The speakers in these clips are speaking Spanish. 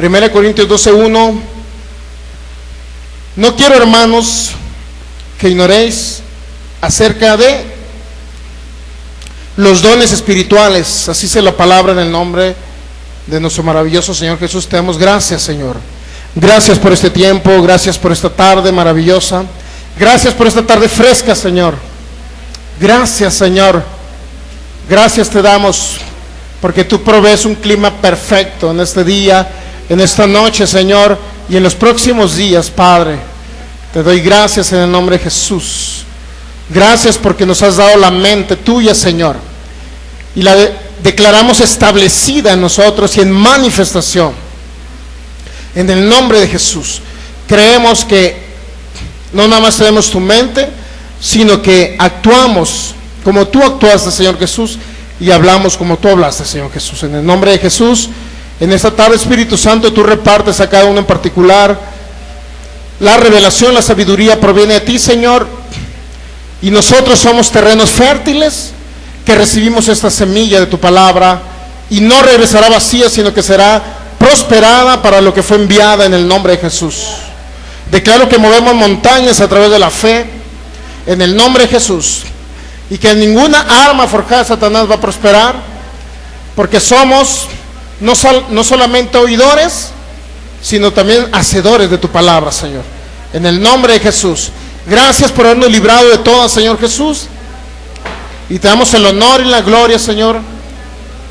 1 Corintios 12:1. No quiero, hermanos, que ignoréis acerca de los dones espirituales. Así dice la palabra en el nombre de nuestro maravilloso Señor Jesús. Te damos gracias, Señor. Gracias por este tiempo, gracias por esta tarde maravillosa. Gracias por esta tarde fresca, Señor. Gracias, Señor. Gracias te damos porque tú provees un clima perfecto en este día, en esta noche, Señor, y en los próximos días, Padre. Te doy gracias en el nombre de Jesús. Gracias porque nos has dado la mente tuya, Señor, y la declaramos establecida en nosotros y en manifestación. En el nombre de Jesús. Creemos que no nada más tenemos tu mente, sino que actuamos como tú actuaste, Señor Jesús, y hablamos como tú hablaste, Señor Jesús. En el nombre de Jesús, en esta tarde, Espíritu Santo, tú repartes a cada uno en particular. La revelación, la sabiduría proviene de ti, Señor, y nosotros somos terrenos fértiles que recibimos esta semilla de tu palabra, y no regresará vacía, sino que será prosperada para lo que fue enviada en el nombre de Jesús. Declaro que movemos montañas a través de la fe en el nombre de Jesús, y que ninguna arma forjada de Satanás va a prosperar, porque somos no solamente oidores, sino también hacedores de tu palabra, Señor, en el nombre de Jesús. Gracias por habernos librado de todas, Señor Jesús, y te damos el honor y la gloria, Señor,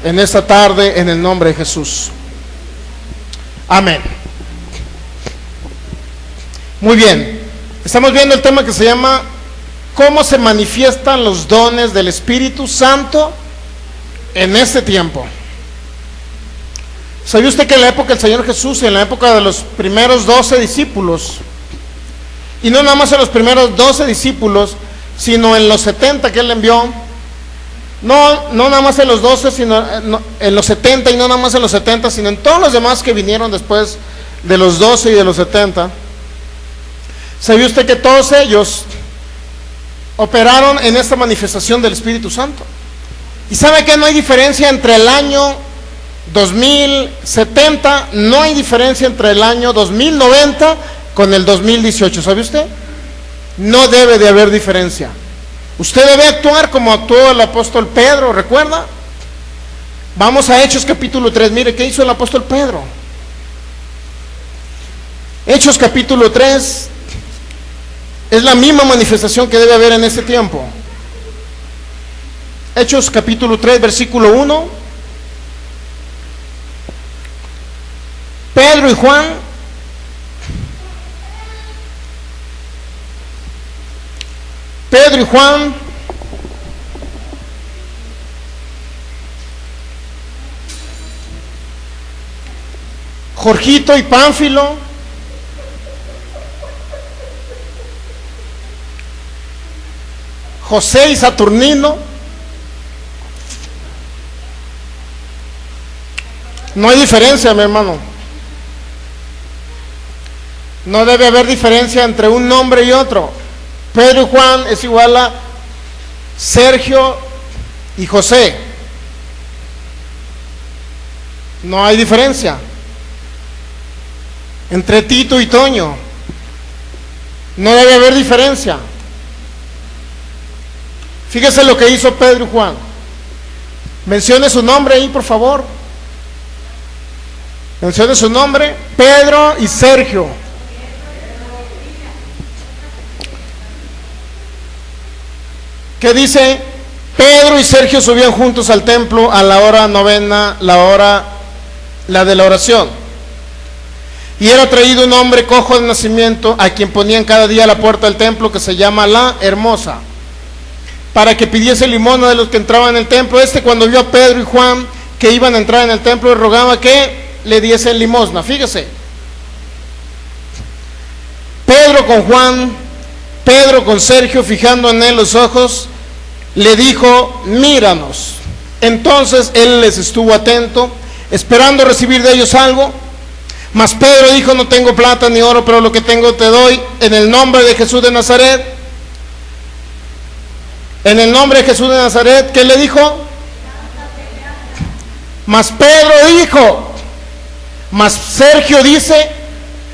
en esta tarde, en el nombre de Jesús. Amén. Muy bien, estamos viendo el tema que se llama ¿cómo se manifiestan los dones del Espíritu Santo en este tiempo? ¿Sabía usted que en la época del Señor Jesús, en la época de los primeros 12 discípulos, y no nada más en los primeros 12 discípulos, sino en los 70 que Él envió, no nada más en los 12, sino en los 70, y no nada más en los 70, sino en todos los demás que vinieron después de los 12 y de los 70, ¿sabía usted que todos ellos operaron en esta manifestación del Espíritu Santo? ¿Y sabe que no hay diferencia entre el año 2070, no hay diferencia entre el año 2090 con el 2018? ¿Sabe usted? No debe de haber diferencia. Usted debe actuar como actuó el apóstol Pedro, ¿recuerda? Vamos a Hechos capítulo 3, mire qué hizo el apóstol Pedro. Hechos capítulo 3 es la misma manifestación que debe haber en este tiempo. Hechos capítulo 3, versículo 1. Pedro y Juan Jorgito y Pánfilo, José y Saturnino. No hay diferencia, mi hermano. No debe haber diferencia entre un nombre y otro. Pedro y Juan es igual a Sergio y José. No hay diferencia entre Tito y Toño. No debe haber diferencia. Fíjese lo que hizo Pedro y Juan. Mencione su nombre ahí, por favor. Mencione su nombre. Pedro y Sergio. ¿Qué dice? Pedro y Sergio subían juntos al templo a la hora novena, la de la oración. Y era traído un hombre cojo de nacimiento, a quien ponían cada día a la puerta del templo, que se llama La Hermosa, para que pidiese limosna de los que entraban en el templo. Cuando vio a Pedro y Juan que iban a entrar en el templo, le rogaba que le diesen limosna. Fíjese, Pedro con Juan, Pedro con Sergio, fijando en él los ojos, le dijo: míranos. Entonces él les estuvo atento, esperando recibir de ellos algo. Mas Pedro dijo: no tengo plata ni oro, pero lo que tengo te doy. En el nombre de Jesús de Nazaret. En el nombre de Jesús de Nazaret. ¿Qué le dijo? Mas Pedro dijo: Mas Sergio dice,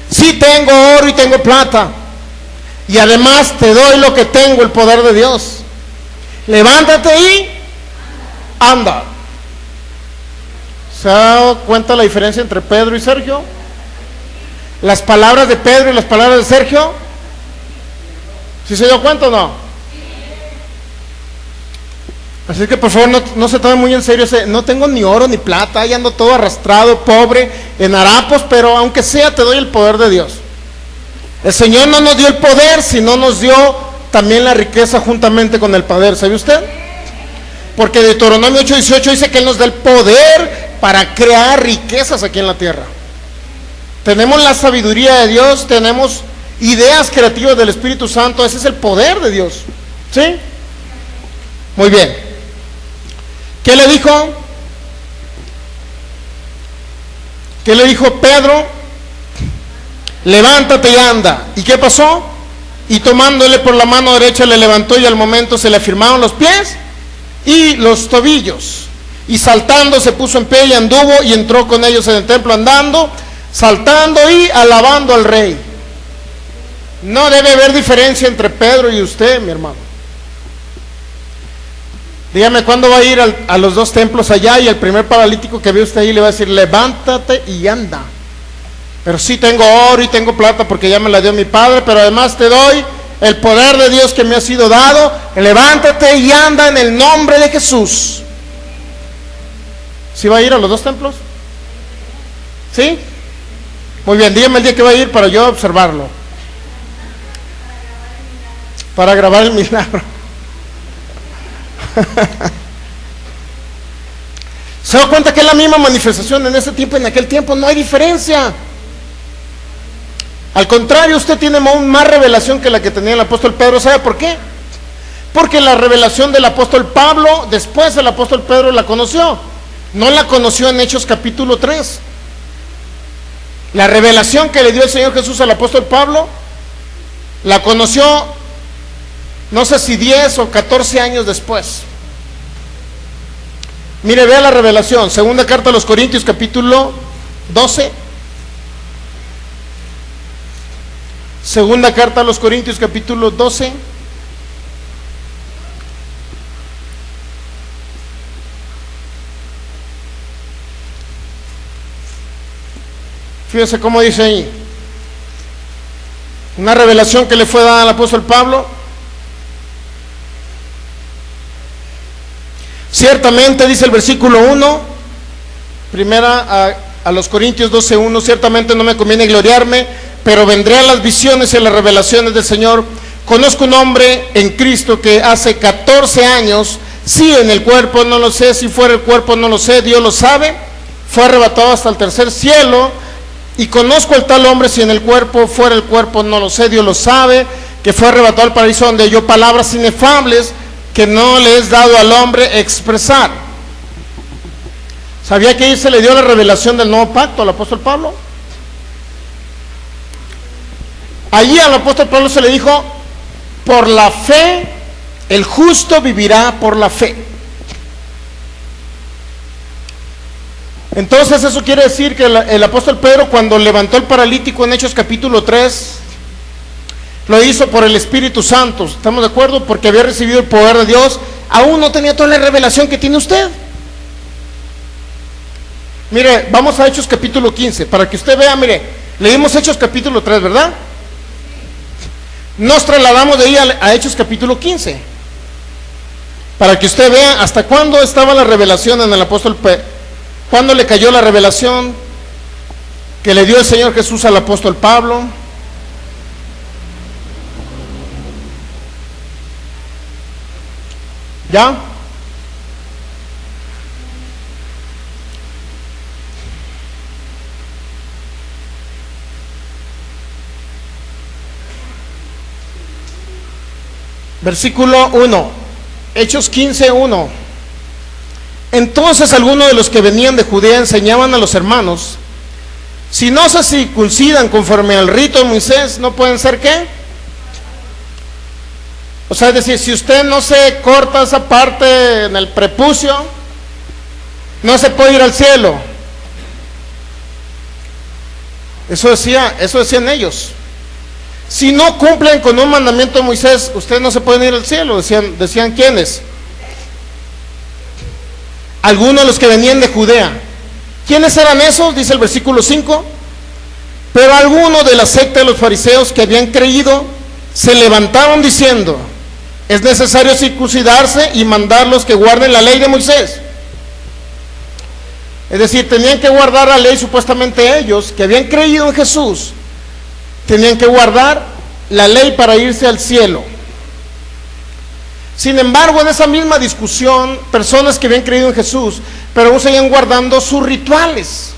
sí tengo oro y tengo plata, y además te doy lo que tengo, el poder de Dios. Levántate y anda. ¿Se ha dado cuenta la diferencia entre Pedro y Sergio? Las palabras de Pedro y las palabras de Sergio. ¿Sí se dio cuenta o no? Así que por favor no se tome muy en serio no tengo ni oro ni plata, ahí ando todo arrastrado, pobre, en harapos, pero aunque sea te doy el poder de Dios. El Señor no nos dio el poder, sino nos dio también la riqueza juntamente con el poder. ¿Sabe usted? Porque Deuteronomio 8:18 dice que Él nos da el poder para crear riquezas aquí en la tierra. Tenemos la sabiduría de Dios, tenemos ideas creativas del Espíritu Santo, ese es el poder de Dios. ¿Sí? Muy bien. ¿Qué le dijo? ¿Qué le dijo Pedro? Levántate y anda. ¿Y qué pasó? Y tomándole por la mano derecha le levantó, y al momento se le afirmaron los pies y los tobillos. Y saltando se puso en pie y anduvo, y entró con ellos en el templo andando, saltando y alabando al Rey. No debe haber diferencia entre Pedro y usted, mi hermano. Dígame, ¿cuándo va a ir a los dos templos allá, y el primer paralítico que ve usted ahí le va a decir, levántate y anda? Pero sí tengo oro y tengo plata porque ya me la dio mi Padre, pero además te doy el poder de Dios que me ha sido dado. Levántate y anda en el nombre de Jesús. ¿Sí va a ir a los dos templos? ¿Sí? Muy bien, dígame el día que va a ir para yo observarlo, para grabar el milagro. ¿Se da cuenta que es la misma manifestación en ese tiempo y en aquel tiempo? No hay diferencia. Al contrario, usted tiene aún más revelación que la que tenía el apóstol Pedro. ¿Sabe por qué? Porque la revelación del apóstol Pablo, después el apóstol Pedro la conoció. No la conoció en Hechos capítulo 3. La revelación que le dio el Señor Jesús al apóstol Pablo, la conoció, no sé si 10 o 14 años después. Mire, vea la revelación. Segunda carta a los Corintios capítulo 12. Segunda carta a los Corintios capítulo 12. Fíjese cómo dice ahí. Una revelación que le fue dada al apóstol Pablo. Ciertamente, dice el versículo 1, primera a los Corintios 12:1, ciertamente no me conviene gloriarme, pero vendré a las visiones y a las revelaciones del Señor. Conozco un hombre en Cristo que hace 14 años, sí en el cuerpo, no lo sé, si fuera el cuerpo, no lo sé, Dios lo sabe, fue arrebatado hasta el tercer cielo. Y conozco al tal hombre, si en el cuerpo, fuera el cuerpo, no lo sé, Dios lo sabe, que fue arrebatado al paraíso, donde oyó palabras inefables que no le es dado al hombre expresar. ¿Sabía que ahí se le dio la revelación del nuevo pacto al apóstol Pablo? Allí al apóstol Pablo se le dijo, por la fe, el justo vivirá por la fe. Entonces eso quiere decir que el apóstol Pedro, cuando levantó el paralítico en Hechos capítulo 3, lo hizo por el Espíritu Santo. ¿Estamos de acuerdo? Porque había recibido el poder de Dios. Aún no tenía toda la revelación que tiene usted. Mire, vamos a Hechos capítulo 15, para que usted vea. Mire, leímos Hechos capítulo 3, ¿verdad? Nos trasladamos de ahí a Hechos capítulo 15, para que usted vea hasta cuándo estaba la revelación en el apóstol Pedro. ¿Cuándo le cayó la revelación que le dio el Señor Jesús al apóstol Pablo? ¿Ya? Versículo 1, Hechos 15:1. Entonces algunos de los que venían de Judea enseñaban a los hermanos, si no se circuncidan conforme al rito de Moisés, ¿no pueden ser qué? O sea, es decir, si usted no se corta esa parte en el prepucio, no se puede ir al cielo. Eso decían ellos. Si no cumplen con un mandamiento de Moisés, ustedes no se pueden ir al cielo, decían ¿quiénes? Algunos de los que venían de Judea. ¿Quiénes eran esos? Dice el versículo 5. Pero algunos de la secta de los fariseos que habían creído se levantaron diciendo: es necesario circuncidarse y mandarlos que guarden la ley de Moisés. Es decir, tenían que guardar la ley. Supuestamente ellos que habían creído en Jesús tenían que guardar la ley para irse al cielo. Sin embargo, en esa misma discusión, personas que habían creído en Jesús, pero aún seguían guardando sus rituales,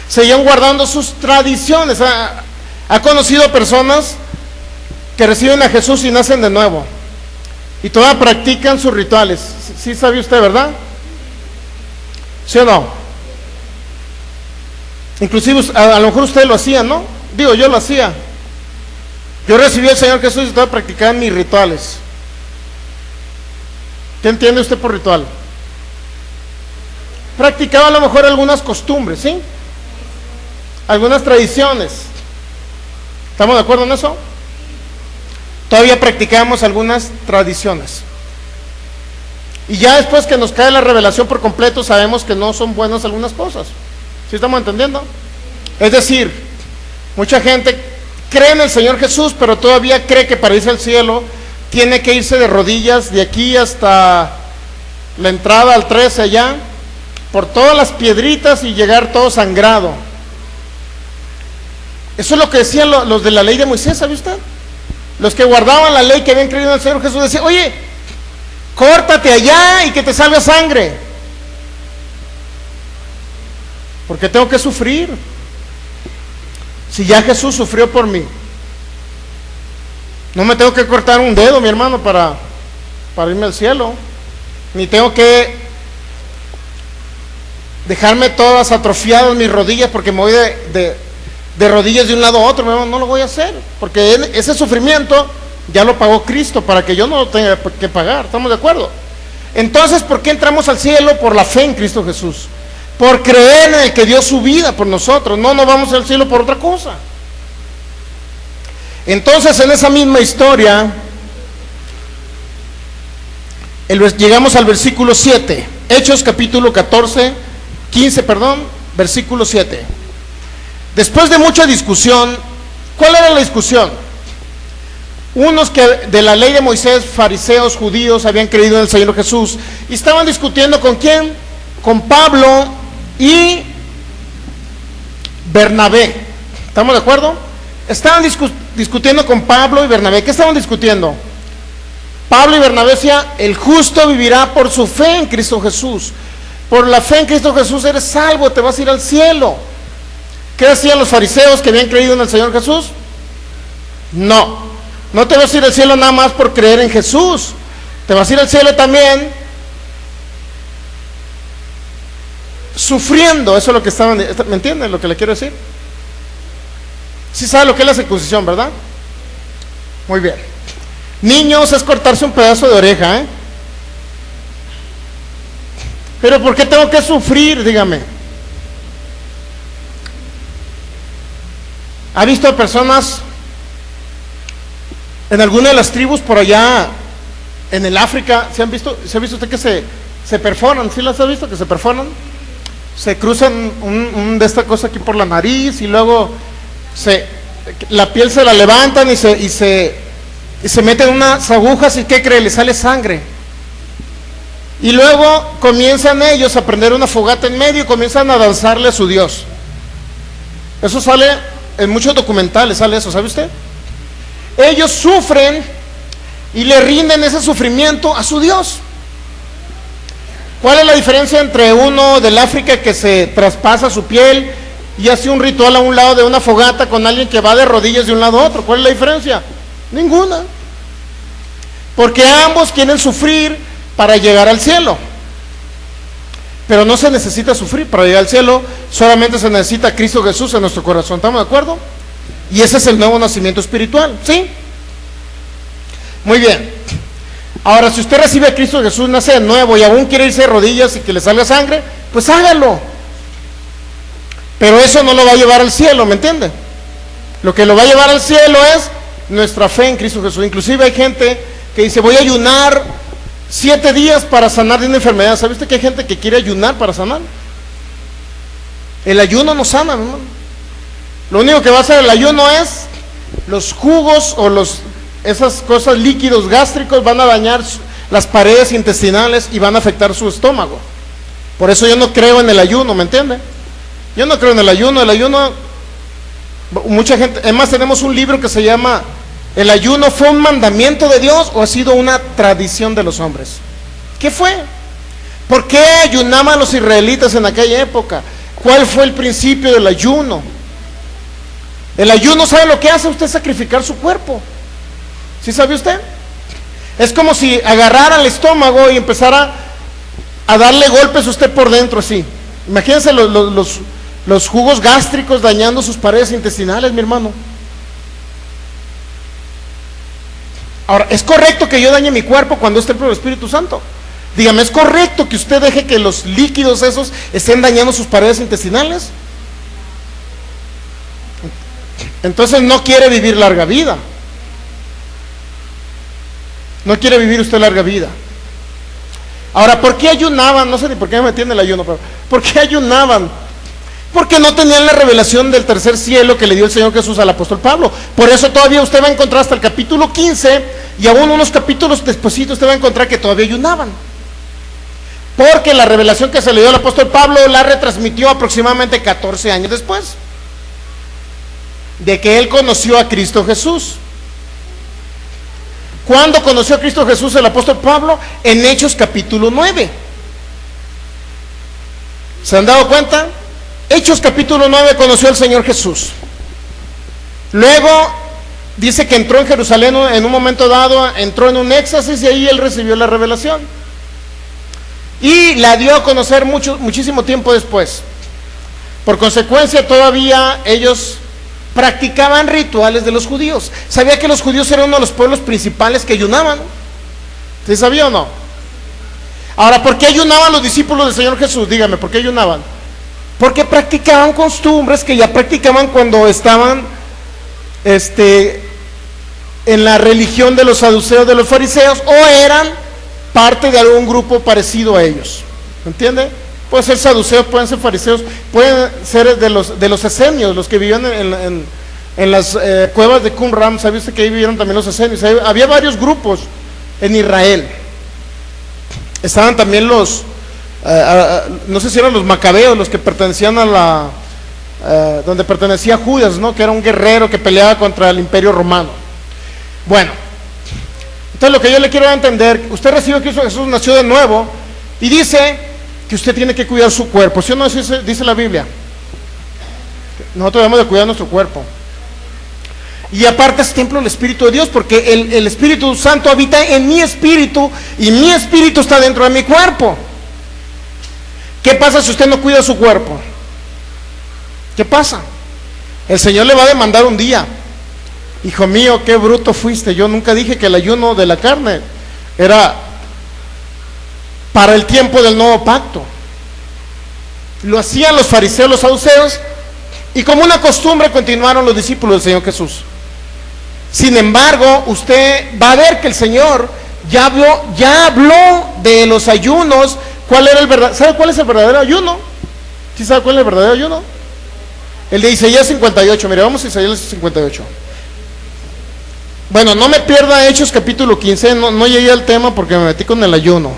seguían guardando sus tradiciones. Ha conocido personas que reciben a Jesús y nacen de nuevo, y todavía practican sus rituales. ¿Sí sabe usted, verdad? ¿Sí o no? Inclusive a lo mejor usted lo hacía, ¿no? Digo, yo lo hacía. Yo recibí al Señor Jesús y todavía practicaba mis rituales. ¿Qué entiende usted por ritual? Practicaba a lo mejor algunas costumbres, ¿sí? Algunas tradiciones. ¿Estamos de acuerdo en eso? Todavía practicamos algunas tradiciones. Y ya después que nos cae la revelación por completo, sabemos que no son buenas algunas cosas. ¿Sí estamos entendiendo? Es decir, mucha gente cree en el Señor Jesús, pero todavía cree que para irse al cielo tiene que irse de rodillas de aquí hasta la entrada al 13 allá, por todas las piedritas y llegar todo sangrado. Eso es lo que decían los de la ley de Moisés, ¿sabe usted? Los que guardaban la ley, que habían creído en el Señor Jesús, decían: oye, córtate allá y que te salga sangre, porque tengo que sufrir. Si ya Jesús sufrió por mí, no me tengo que cortar un dedo, mi hermano, para irme al cielo, ni tengo que dejarme todas atrofiadas mis rodillas porque me voy de rodillas de un lado a otro. Mi hermano, no lo voy a hacer, porque ese sufrimiento ya lo pagó Cristo para que yo no lo tenga que pagar. ¿Estamos de acuerdo? Entonces, ¿por qué entramos al cielo? Por la fe en Cristo Jesús, por creer en el que dio su vida por nosotros. No vamos al cielo por otra cosa. Entonces, en esa misma historia, llegamos al versículo 7, Hechos capítulo 15, versículo 7. Después de mucha discusión, ¿cuál era la discusión? Unos que de la ley de Moisés, fariseos, judíos, habían creído en el Señor Jesús, y estaban discutiendo ¿con quién? Con Pablo y Bernabé. ¿Estamos de acuerdo? Estaban discutiendo con Pablo y Bernabé. ¿Qué estaban discutiendo? Pablo y Bernabé decían: el justo vivirá por su fe en Cristo Jesús. Por la fe en Cristo Jesús eres salvo, te vas a ir al cielo. ¿Qué decían los fariseos que habían creído en el Señor Jesús? No te vas a ir al cielo nada más por creer en Jesús, te vas a ir al cielo también sufriendo. Eso es lo que estaban. ¿Me entienden lo que le quiero decir? Sí sabe lo que es la circuncisión, ¿verdad? Muy bien. Niños, es cortarse un pedazo de oreja, ¿eh? Pero ¿por qué tengo que sufrir? Dígame. ¿Ha visto a personas en alguna de las tribus por allá en el África? ¿Se ha visto usted que se perforan? ¿Sí las ha visto que se perforan? Se cruzan de esta cosa aquí por la nariz y luego la piel se la levantan y se meten unas agujas, y ¿qué cree? Le sale sangre. Y luego comienzan ellos a prender una fogata en medio y comienzan a danzarle a su Dios. Eso sale en muchos documentales, sale eso, ¿sabe usted? Ellos sufren y le rinden ese sufrimiento a su Dios. ¿Cuál es la diferencia entre uno del África que se traspasa su piel y hace un ritual a un lado de una fogata con alguien que va de rodillas de un lado a otro? ¿Cuál es la diferencia? Ninguna. Porque ambos quieren sufrir para llegar al cielo. Pero no se necesita sufrir para llegar al cielo, solamente se necesita a Cristo Jesús en nuestro corazón. ¿Estamos de acuerdo? Y ese es el nuevo nacimiento espiritual, ¿sí? Muy bien. Ahora, si usted recibe a Cristo Jesús, nace de nuevo y aún quiere irse de rodillas y que le salga sangre, pues hágalo. Pero eso no lo va a llevar al cielo, ¿me entiende? Lo que lo va a llevar al cielo es nuestra fe en Cristo Jesús. Inclusive hay gente que dice, voy a ayunar 7 días para sanar de una enfermedad. ¿Sabe usted que hay gente que quiere ayunar para sanar? El ayuno no sana, ¿no? Lo único que va a hacer el ayuno es los jugos o esas cosas, líquidos gástricos, van a dañar las paredes intestinales y van a afectar su estómago. Por eso yo no creo en el ayuno, ¿me entiende? Yo no creo en el ayuno. Mucha gente, además tenemos un libro que se llama ¿El ayuno fue un mandamiento de Dios o ha sido una tradición de los hombres? ¿Qué fue? ¿Por qué ayunaban los israelitas en aquella época? ¿Cuál fue el principio del ayuno? El ayuno, ¿sabe lo que hace? Usted sacrificar su cuerpo. ¿Sí sabe usted? Es como si agarrara el estómago y empezara a darle golpes a usted por dentro así. Imagínense los jugos gástricos dañando sus paredes intestinales, mi hermano. Ahora, ¿es correcto que yo dañe mi cuerpo cuando es templo del Espíritu Santo? Dígame, ¿es correcto que usted deje que los líquidos esos estén dañando sus paredes intestinales? Entonces no quiere vivir larga vida. No quiere vivir usted larga vida. Ahora, ¿por qué ayunaban? No sé ni por qué me metí en el ayuno, pero ¿por qué ayunaban? Porque no tenían la revelación del tercer cielo que le dio el Señor Jesús al apóstol Pablo. Por eso todavía usted va a encontrar hasta el capítulo 15 y aún unos capítulos despuesito usted va a encontrar que todavía ayunaban. Porque la revelación que se le dio al apóstol Pablo la retransmitió aproximadamente 14 años después de que él conoció a Cristo Jesús. ¿Cuándo conoció a Cristo Jesús el apóstol Pablo? En Hechos capítulo 9. ¿Se han dado cuenta? Hechos capítulo 9 conoció al Señor Jesús. Luego dice que entró en Jerusalén en un momento dado, entró en un éxtasis y ahí él recibió la revelación. Y la dio a conocer muchísimo tiempo después. Por consecuencia, todavía ellos practicaban rituales de los judíos. ¿Sabía que los judíos eran uno de los pueblos principales que ayunaban? ¿Sí sabía o no? Ahora, ¿por qué ayunaban los discípulos del Señor Jesús? Dígame, ¿por qué ayunaban? Porque practicaban costumbres que ya practicaban cuando estaban en la religión de los saduceos, de los fariseos, o eran parte de algún grupo parecido a ellos. ¿Entiende? Pueden ser saduceos, pueden ser fariseos, pueden ser de los esenios, los que vivían en las cuevas de Qumran. ¿Sabe usted que ahí vivieron también los esenios? Había varios grupos en Israel. Estaban también los no sé si eran los macabeos, los que pertenecían a donde pertenecía Judas, ¿no? Que era un guerrero que peleaba contra el imperio romano. Bueno, entonces lo que yo le quiero entender, usted recibe a Cristo Jesús, nació de nuevo, y dice que usted tiene que cuidar su cuerpo. ¿Sí o no? Dice la Biblia. Nosotros debemos de cuidar nuestro cuerpo. Y aparte es templo del Espíritu de Dios, porque el Espíritu Santo habita en mi espíritu, y mi espíritu está dentro de mi cuerpo. ¿Qué pasa si usted no cuida su cuerpo? ¿Qué pasa? El Señor le va a demandar un día. Hijo mío, qué bruto fuiste. Yo nunca dije que el ayuno de la carne era para el tiempo del nuevo pacto. Lo hacían los fariseos, los saduceos, y como una costumbre continuaron los discípulos del Señor Jesús. Sin embargo, usted va a ver que el Señor ya habló de los ayunos. ¿Sabe cuál es el verdadero ayuno? ¿Sí sabe cuál es el verdadero ayuno? El de Isaías 58. Mire, vamos a Isaías 58. Bueno, no me pierda Hechos capítulo 15. No llegué al tema porque me metí con el ayuno.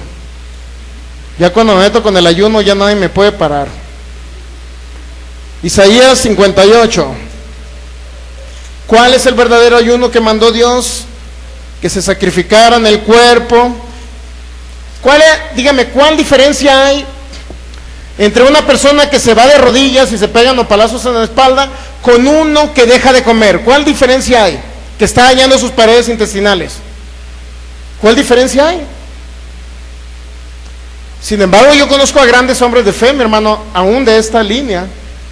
Ya cuando me meto con el ayuno ya nadie me puede parar. Isaías 58. ¿Cuál es el verdadero ayuno que mandó Dios? Que se sacrificaran el cuerpo. Dígame, ¿cuál diferencia hay entre una persona que se va de rodillas y se pegan los palazos en la espalda con uno que deja de comer? ¿Cuál diferencia hay? Que está dañando sus paredes intestinales. ¿Cuál diferencia hay? Sin embargo, yo conozco a grandes hombres de fe, mi hermano, aún de esta línea,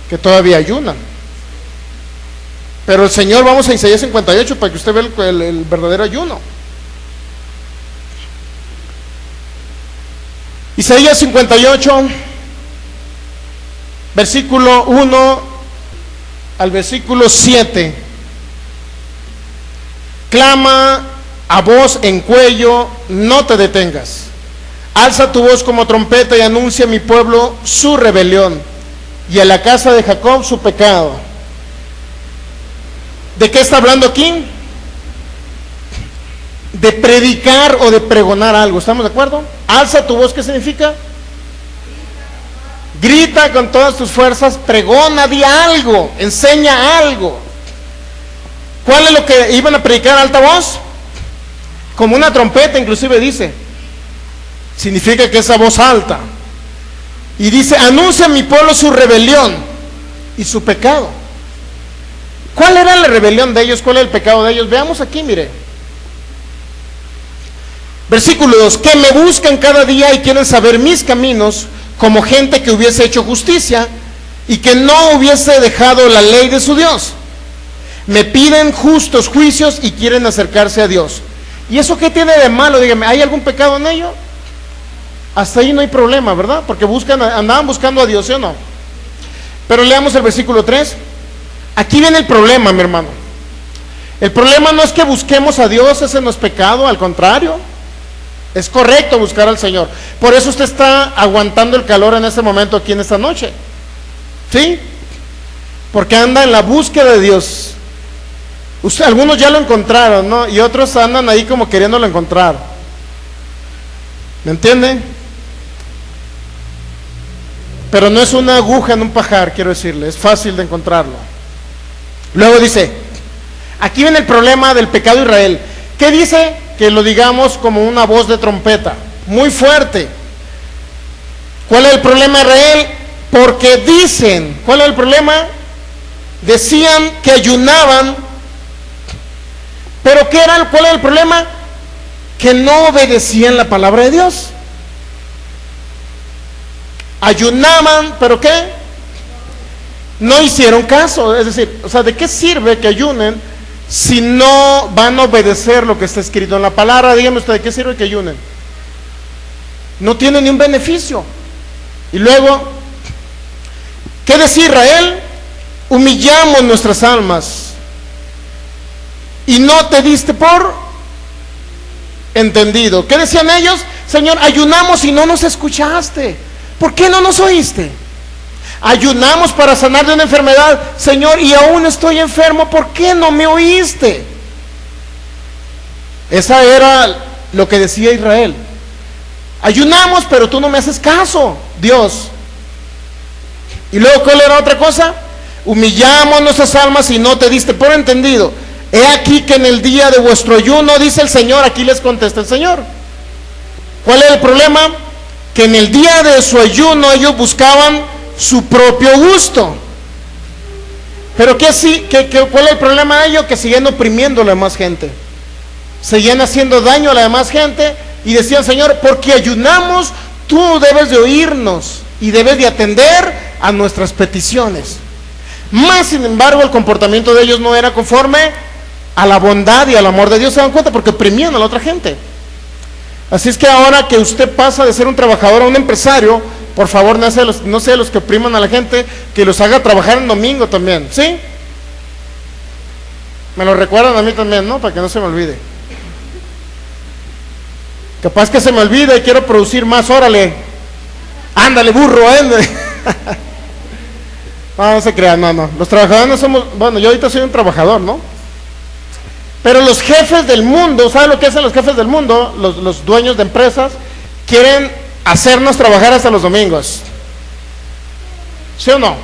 que todavía ayunan. Pero el Señor, vamos a Isaías 58 para que usted vea el verdadero ayuno. Isaías 58, versículo 1 al versículo 7. clama a voz en cuello, no te detengas. Alza tu voz como trompeta y anuncia a mi pueblo su rebelión y a la casa de Jacob su pecado. ¿De qué está hablando aquí? De predicar o de pregonar algo, ¿estamos de acuerdo? Alza tu voz, ¿qué significa? Grita con todas tus fuerzas, pregona, di algo, enseña algo. ¿Cuál es lo que iban a predicar a alta voz? Como una trompeta, inclusive dice. Significa que esa voz alta. Y dice, anuncia a mi pueblo su rebelión y su pecado. ¿Cuál era la rebelión de ellos? ¿Cuál era el pecado de ellos? Veamos aquí, mire. Versículo 2, que me buscan cada día y quieren saber mis caminos, como gente que hubiese hecho justicia y que no hubiese dejado la ley de su Dios. Me piden justos juicios y quieren acercarse a Dios. ¿Y eso qué tiene de malo? Dígame, ¿hay algún pecado en ello? Hasta ahí no hay problema, ¿verdad? Porque andaban buscando a Dios, ¿sí o no? Pero leamos el versículo 3. Aquí viene el problema, mi hermano. El problema no es que busquemos a Dios, ese no es pecado, al contrario. Es correcto buscar al Señor. Por eso usted está aguantando el calor en este momento aquí en esta noche. ¿Sí? Porque anda en la búsqueda de Dios. Algunos ya lo encontraron, ¿no? Y otros andan ahí como queriéndolo encontrar. ¿Me entiende? Pero no es una aguja en un pajar, quiero decirle. Es fácil de encontrarlo. Luego dice, aquí viene el problema del pecado de Israel. ¿Qué dice? Que lo digamos como una voz de trompeta, muy fuerte. ¿Cuál es el problema de Israel? Porque dicen, ¿cuál es el problema? Decían que ayunaban, pero ¿cuál es el problema? Que no obedecían la palabra de Dios. Ayunaban, ¿pero qué? No hicieron caso. Es decir, o sea, ¿de qué sirve que ayunen si no van a obedecer lo que está escrito en la palabra? Díganme usted, ¿de qué sirve que ayunen? No tiene ni un beneficio. Y luego, ¿qué decía Israel? Humillamos nuestras almas y no te diste por entendido. ¿Qué decían ellos? Señor, ayunamos y no nos escuchaste. ¿Por qué no nos oíste? Ayunamos para sanar de una enfermedad, Señor, y aún estoy enfermo, ¿por qué no me oíste? Esa era lo que decía Israel. Ayunamos, pero tú no me haces caso, Dios. Y luego, ¿cuál era otra cosa? Humillamos nuestras almas y no te diste por entendido. He aquí que en el día de vuestro ayuno, dice el Señor, aquí les contesta el Señor. ¿Cuál es el problema? Que en el día de su ayuno ellos buscaban su propio gusto. Pero ¿cuál es el problema de ellos? Que siguen oprimiendo a la demás gente, seguían haciendo daño a la demás gente, y decían, Señor, porque ayunamos, tú debes de oírnos y debes de atender a nuestras peticiones. Más sin embargo, el comportamiento de ellos no era conforme a la bondad y al amor de Dios. ¿Se dan cuenta? Porque oprimían a la otra gente. Así es que ahora que usted pasa de ser un trabajador a un empresario, por favor, no sea los que opriman a la gente, que los haga trabajar en domingo también, ¿sí? Me lo recuerdan a mí también, ¿no? Para que no se me olvide. Capaz que se me olvida y quiero producir más, órale. Ándale, burro, No se crean, no. Los trabajadores no somos, bueno, yo ahorita soy un trabajador, ¿no? Pero los jefes del mundo, ¿saben lo que hacen los jefes del mundo? Los dueños de empresas quieren hacernos trabajar hasta los domingos. ¿Sí o no?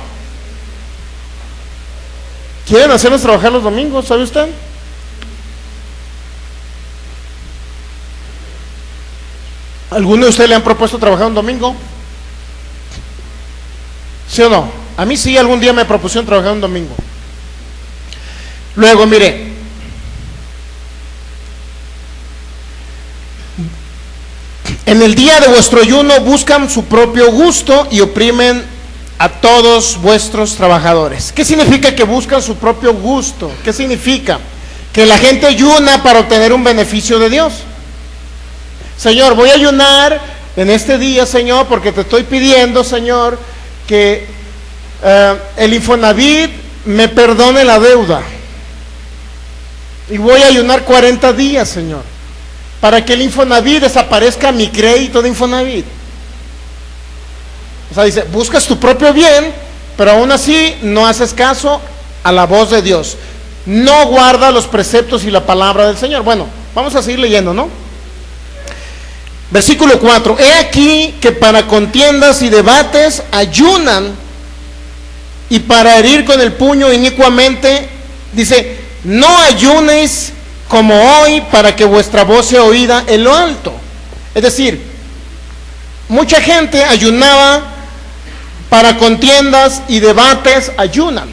Quieren hacernos trabajar los domingos, ¿sabe usted? ¿Alguno de ustedes le han propuesto trabajar un domingo? ¿Sí o no? A mí sí, algún día me propusieron trabajar un domingo. Luego, mire, en el día de vuestro ayuno buscan su propio gusto y oprimen a todos vuestros trabajadores. ¿Qué significa que buscan su propio gusto? ¿Qué significa? Que la gente ayuna para obtener un beneficio de Dios. Señor, voy a ayunar en este día, Señor, porque te estoy pidiendo, Señor, que el Infonavit me perdone la deuda. y voy a ayunar 40 días, Señor, para que el Infonavit desaparezca mi crédito de Infonavit. O sea, dice, buscas tu propio bien, pero aún así no haces caso a la voz de Dios. No guarda los preceptos y la palabra del Señor. Bueno, vamos a seguir leyendo, ¿no? Versículo 4. He aquí que para contiendas y debates ayunan, y para herir con el puño inicuamente, dice, no ayunéis como hoy para que vuestra voz sea oída en lo alto. Es decir, mucha gente ayunaba para contiendas y debates, ayunan.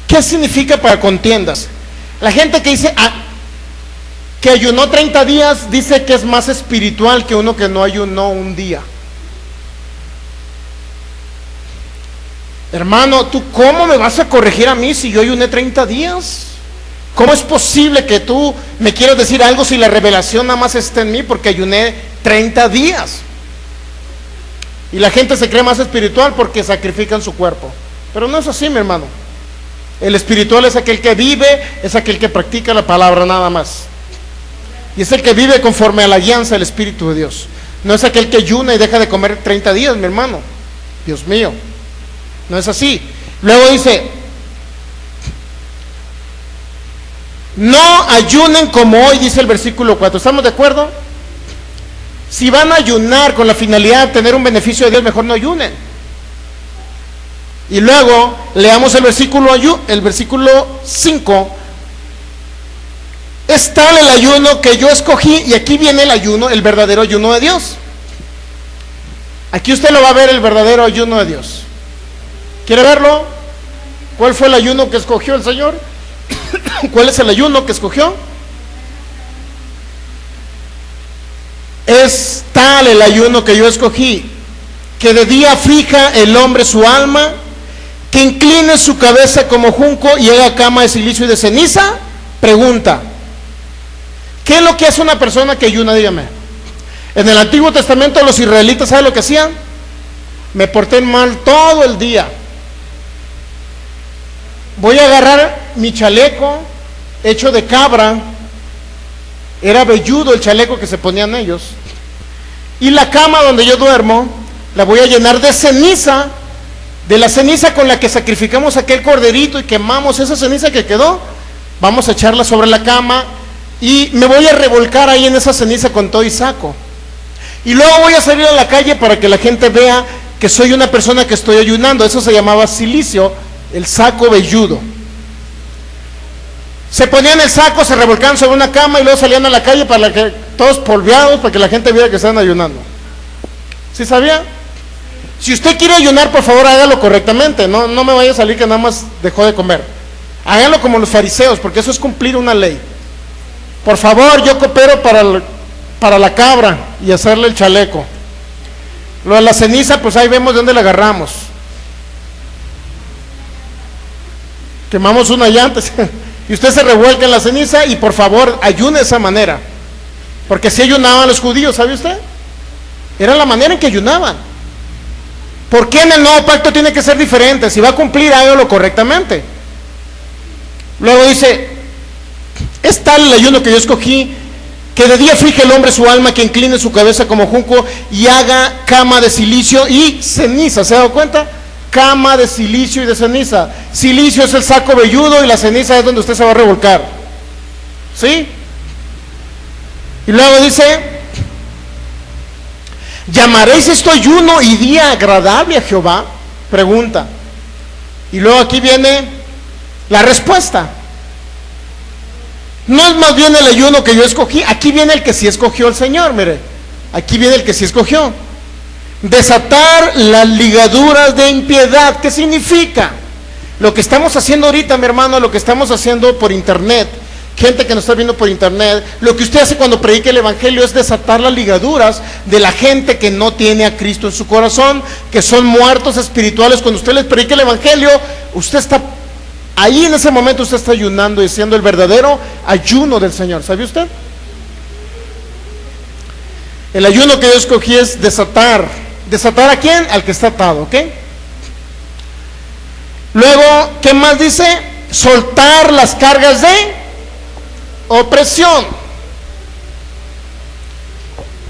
¿Qué significa para contiendas? La gente que dice que ayunó 30 días dice que es más espiritual que uno que no ayunó un día. Hermano, ¿tú cómo me vas a corregir a mí si yo ayuné 30 días? ¿Cómo es posible que tú me quieras decir algo si la revelación nada más está en mí porque ayuné 30 días? Y la gente se cree más espiritual porque sacrifican su cuerpo. Pero no es así, mi hermano. El espiritual es aquel que vive, es aquel que practica la palabra nada más. Y es el que vive conforme a la guianza del Espíritu de Dios. No es aquel que ayuna y deja de comer 30 días, mi hermano. Dios mío, no es así. Luego dice, no ayunen como hoy, dice el versículo 4. ¿Estamos de acuerdo? Si van a ayunar con la finalidad de tener un beneficio de Dios, mejor no ayunen. Y luego leamos el versículo 5. Es tal el ayuno que yo escogí, y aquí viene el ayuno, el verdadero ayuno de Dios. Aquí usted lo va a ver, el verdadero ayuno de Dios. ¿Quiere verlo? ¿Cuál fue el ayuno que escogió el Señor? ¿Cuál es el ayuno que escogió? Es tal el ayuno que yo escogí, que de día fija el hombre su alma, que incline su cabeza como junco y haga cama de silicio y de ceniza. Pregunta, ¿qué es lo que hace una persona que ayuna? Dígame. En el Antiguo Testamento los israelitas, ¿saben lo que hacían? Me porté mal todo el día, voy a agarrar mi chaleco hecho de cabra, era velludo el chaleco que se ponían ellos, y la cama donde yo duermo la voy a llenar de ceniza, de la ceniza con la que sacrificamos aquel corderito y quemamos esa ceniza que quedó, vamos a echarla sobre la cama y me voy a revolcar ahí en esa ceniza con todo y saco, y luego voy a salir a la calle para que la gente vea que soy una persona que estoy ayunando. Eso se llamaba cilicio, el saco velludo. Se ponían el saco, se revolcaban sobre una cama y luego salían a la calle para que todos polveados, para que la gente viera que estaban ayunando. ¿Sí sabía? Si usted quiere ayunar, por favor hágalo correctamente, no me vaya a salir que nada más dejó de comer. Hágalo como los fariseos, porque eso es cumplir una ley. Por favor, yo coopero para la cabra y hacerle el chaleco. Lo de la ceniza, pues ahí vemos de dónde la agarramos. Quemamos una llanta y usted se revuelca en la ceniza, y por favor ayune de esa manera, porque si ayunaban los judíos, ¿sabe usted? Era la manera en que ayunaban. ¿Por qué en el nuevo pacto tiene que ser diferente? Si va a cumplir, hágalo correctamente. Luego dice, es tal el ayuno que yo escogí, que de día fije el hombre su alma, que incline su cabeza como junco y haga cama de silicio y ceniza. ¿Se ha dado cuenta? Cama de silicio y de ceniza. Silicio es el saco velludo y la ceniza es donde usted se va a revolcar. ¿Sí? Y luego dice, ¿llamaréis esto ayuno y día agradable a Jehová? Pregunta. Y luego aquí viene la respuesta. No es más bien el ayuno que yo escogí, aquí viene el que sí escogió el Señor, mire, aquí viene el que sí escogió. Desatar las ligaduras de impiedad. ¿Qué significa? Lo que estamos haciendo ahorita, mi hermano, lo que estamos haciendo por internet, gente que nos está viendo por internet, lo que usted hace cuando predica el evangelio es desatar las ligaduras de la gente que no tiene a Cristo en su corazón, que son muertos espirituales. Cuando usted les predica el evangelio, usted está ahí, en ese momento usted está ayunando y siendo el verdadero ayuno del Señor. ¿Sabe usted? El ayuno que yo escogí es desatar. ¿Desatar a quién? Al que está atado, ¿ok? Luego, ¿qué más dice? Soltar las cargas de opresión.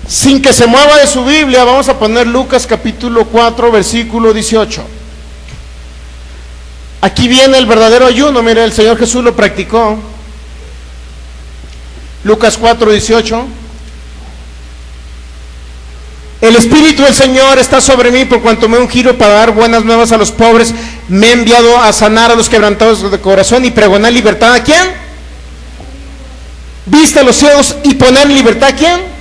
Sin que se mueva de su Biblia, vamos a poner Lucas capítulo 4, versículo 18. Aquí viene el verdadero ayuno. Mire, el Señor Jesús lo practicó. Lucas 4, 18. El Espíritu del Señor está sobre mí, por cuanto me he ungido para dar buenas nuevas a los pobres. Me he enviado a sanar a los quebrantados de corazón y pregonar libertad ¿a quién? Vista a los ciegos y poner en libertad ¿a quién?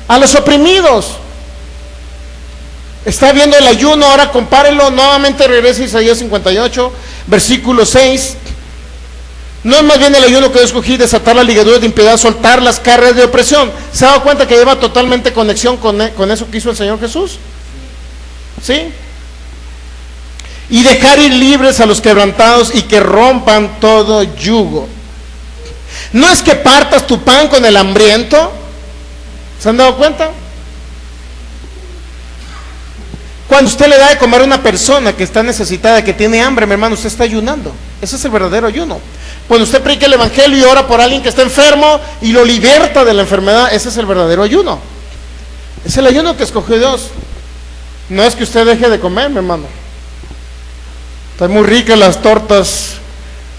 A los oprimidos. Está viendo el ayuno, ahora compárelo. Nuevamente regresa a Isaías 58, versículo 6. No es más bien el ayuno que yo escogí, desatar las ligaduras de impiedad, soltar las cargas de opresión. ¿Se ha dado cuenta que lleva totalmente conexión con eso que hizo el Señor Jesús? ¿Sí? Y dejar ir libres a los quebrantados y que rompan todo yugo. No es que partas tu pan con el hambriento. ¿Se han dado cuenta? Cuando usted le da de comer a una persona que está necesitada, que tiene hambre, mi hermano, usted está ayunando. Ese es el verdadero ayuno. Cuando usted predica el evangelio y ora por alguien que está enfermo y lo liberta de la enfermedad, ese es el verdadero ayuno. Es el ayuno que escogió Dios. No es que usted deje de comer, mi hermano. Están muy ricas las tortas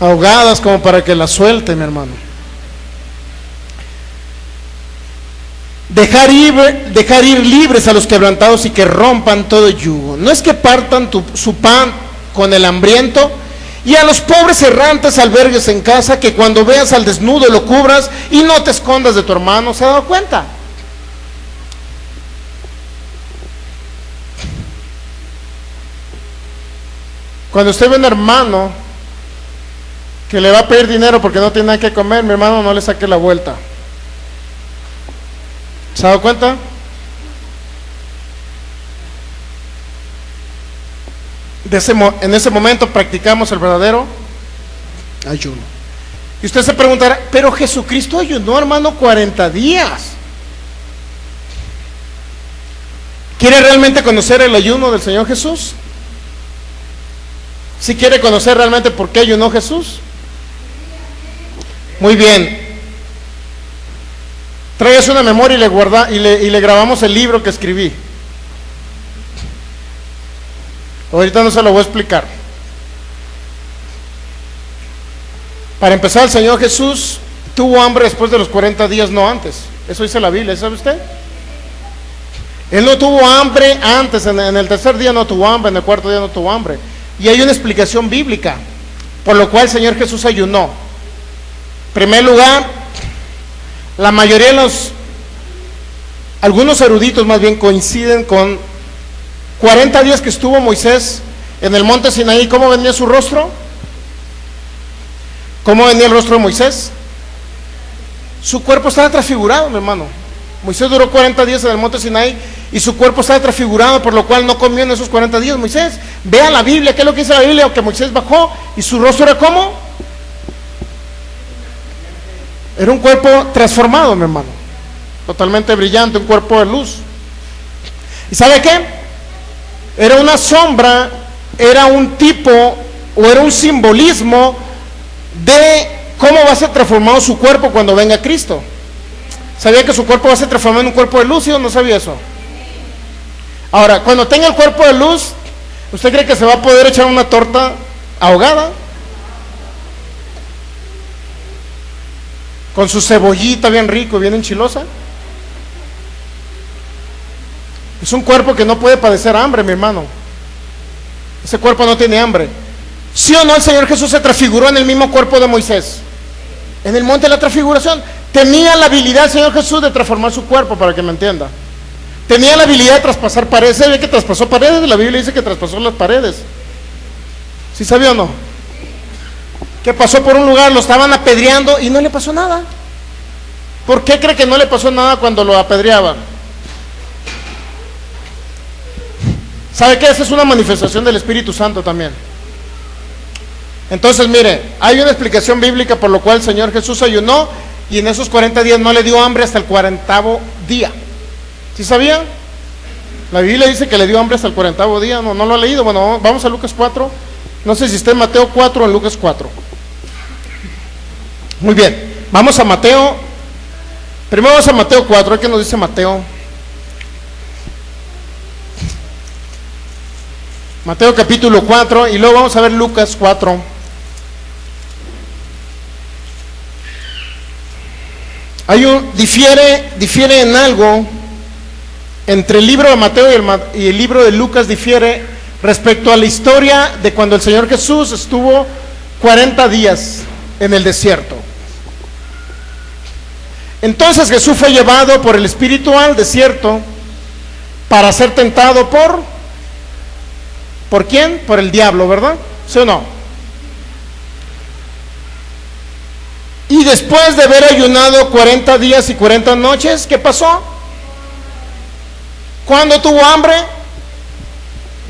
ahogadas como para que las suelte, mi hermano. Dejar ir libres a los quebrantados y que rompan todo yugo. No es que partan su pan con el hambriento, y a los pobres errantes albergues en casa, que cuando veas al desnudo lo cubras y no te escondas de tu hermano. ¿Se ha dado cuenta? Cuando usted ve a un hermano que le va a pedir dinero porque no tiene nada que comer, mi hermano, no le saque la vuelta. ¿Se ha dado cuenta? En ese momento practicamos el verdadero ayuno. Y usted se preguntará, pero Jesucristo ayunó, hermano, 40 días. ¿Quiere realmente conocer el ayuno del Señor Jesús? ¿Sí quiere conocer realmente por qué ayunó Jesús? Muy bien. Tráigase una memoria y le grabamos el libro que escribí. Ahorita no se lo voy a explicar. Para empezar, el Señor Jesús tuvo hambre después de los 40 días, no antes. Eso dice la Biblia, ¿sabe usted? Él no tuvo hambre antes, en el tercer día no tuvo hambre, en el cuarto día no tuvo hambre. Y hay una explicación bíblica, por lo cual el Señor Jesús ayunó. En primer lugar, la mayoría de algunos eruditos más bien coinciden con 40 días que estuvo Moisés en el monte Sinaí. ¿Cómo venía su rostro? ¿Cómo venía el rostro de Moisés? Su cuerpo estaba transfigurado, mi hermano. Moisés duró 40 días en el monte Sinaí y su cuerpo estaba transfigurado, por lo cual no comió en esos 40 días. Moisés, vea la Biblia, ¿qué es lo que dice la Biblia? Que Moisés bajó y su rostro era ¿cómo? Era un cuerpo transformado, mi hermano, totalmente brillante, un cuerpo de luz. ¿Y sabe qué? Era una sombra, era un tipo o era un simbolismo de cómo va a ser transformado su cuerpo cuando venga Cristo. ¿Sabía que su cuerpo va a ser transformado en un cuerpo de luz? ¿Sí o no sabía eso? Ahora, cuando tenga el cuerpo de luz, ¿usted cree que se va a poder echar una torta ahogada? Con su cebollita bien rico, bien enchilosa. Es un cuerpo que no puede padecer hambre, mi hermano. Ese cuerpo no tiene hambre. ¿Sí o no el Señor Jesús se transfiguró en el mismo cuerpo de Moisés? En el monte de la transfiguración. Tenía la habilidad el Señor Jesús de transformar su cuerpo, para que me entienda. Tenía la habilidad de traspasar paredes. ¿Sabía que traspasó paredes? La Biblia dice que traspasó las paredes. ¿Sí sabía o no? Que pasó por un lugar, lo estaban apedreando y no le pasó nada. ¿Por qué cree que no le pasó nada cuando lo apedreaban? ¿Sabe qué? Esa es una manifestación del Espíritu Santo también. Entonces, mire, hay una explicación bíblica por lo cual el Señor Jesús ayunó y en esos 40 días no le dio hambre hasta el 40º día. ¿Sí sabía? La Biblia dice que le dio hambre hasta el 40º día. No lo ha leído. Bueno, vamos a Lucas 4. No sé si está en Mateo 4 o en Lucas 4. Muy bien. vamos a Mateo. Primero vamos a Mateo 4, ¿qué nos dice Mateo? Mateo capítulo 4 y luego vamos a ver Lucas 4. Difiere en algo entre el libro de Mateo y el libro de Lucas, difiere respecto a la historia de cuando el Señor Jesús estuvo 40 días en el desierto. Entonces Jesús fue llevado por el Espíritu al desierto para ser tentado ¿por quién? Por el diablo, ¿verdad? ¿Sí o no? Y después de haber ayunado 40 días y 40 noches, ¿qué pasó? ¿Cuándo tuvo hambre?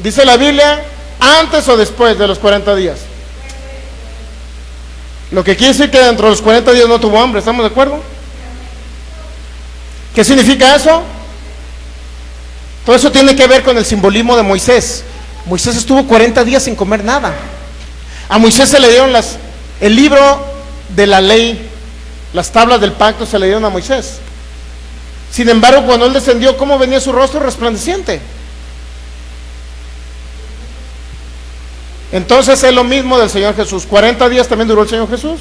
Dice la Biblia, antes o después de los 40 días. Lo que quiere decir que dentro de los 40 días no tuvo hambre, ¿estamos de acuerdo? ¿Qué significa eso? Todo eso tiene que ver con el simbolismo de Moisés. Moisés estuvo 40 días sin comer nada. A Moisés se le dieron el libro de la ley, las tablas del pacto se le dieron a Moisés. Sin embargo, cuando él descendió, ¿cómo venía su rostro? Resplandeciente. Entonces es lo mismo del Señor Jesús. 40 días también duró el Señor Jesús.